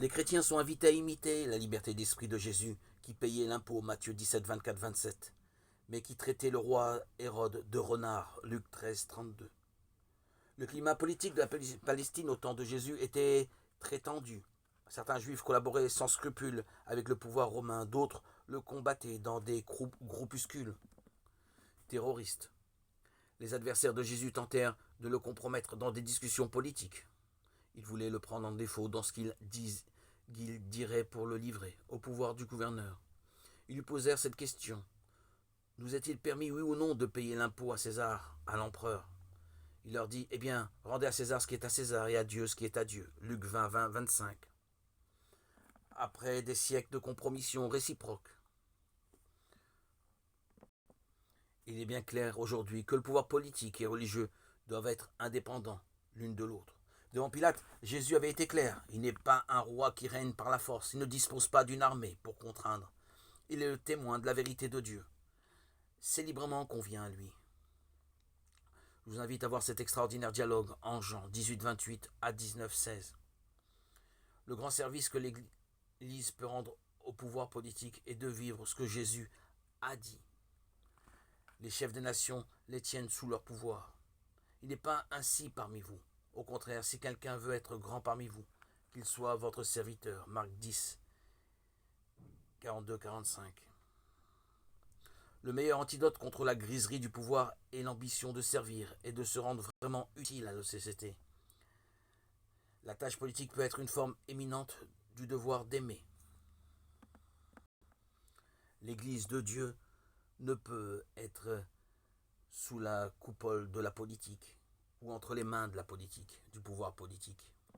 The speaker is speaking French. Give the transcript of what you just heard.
Les chrétiens sont invités à imiter la liberté d'esprit de Jésus, qui payait l'impôt, Matthieu 17, 24, 27, mais qui traitait le roi Hérode de renard, Luc 13, 32. Le climat politique de la Palestine au temps de Jésus était très tendu. Certains juifs collaboraient sans scrupule avec le pouvoir romain, d'autres le combattaient dans des groupuscules terroristes. Les adversaires de Jésus tentèrent de le compromettre dans des discussions politiques. Ils voulaient le prendre en défaut dans ce qu'il dirait pour le livrer au pouvoir du gouverneur. Ils lui posèrent cette question: nous est-il permis, oui ou non, de payer l'impôt à César, à l'empereur? Il leur dit: eh bien, rendez à César ce qui est à César et à Dieu ce qui est à Dieu. Luc 20, 20, 25. Après des siècles de compromission réciproque, il est bien clair aujourd'hui que le pouvoir politique et religieux doivent être indépendants l'une de l'autre. Devant Pilate, Jésus avait été clair: il n'est pas un roi qui règne par la force, il ne dispose pas d'une armée pour contraindre. Il est le témoin de la vérité de Dieu. C'est librement qu'on vient à lui. Je vous invite à voir cet extraordinaire dialogue en Jean 18, 28 à 19, 16. Le grand service que l'Église peut rendre au pouvoir politique est de vivre ce que Jésus a dit. Les chefs des nations les tiennent sous leur pouvoir. Il n'est pas ainsi parmi vous. Au contraire, si quelqu'un veut être grand parmi vous, qu'il soit votre serviteur. Marc 10, 42-45. Le meilleur antidote contre la griserie du pouvoir est l'ambition de servir et de se rendre vraiment utile à la société. La tâche politique peut être une forme éminente du devoir d'aimer. L'Église de Dieu ne peut être sous la coupole de la politique ou entre les mains de la politique, du pouvoir politique.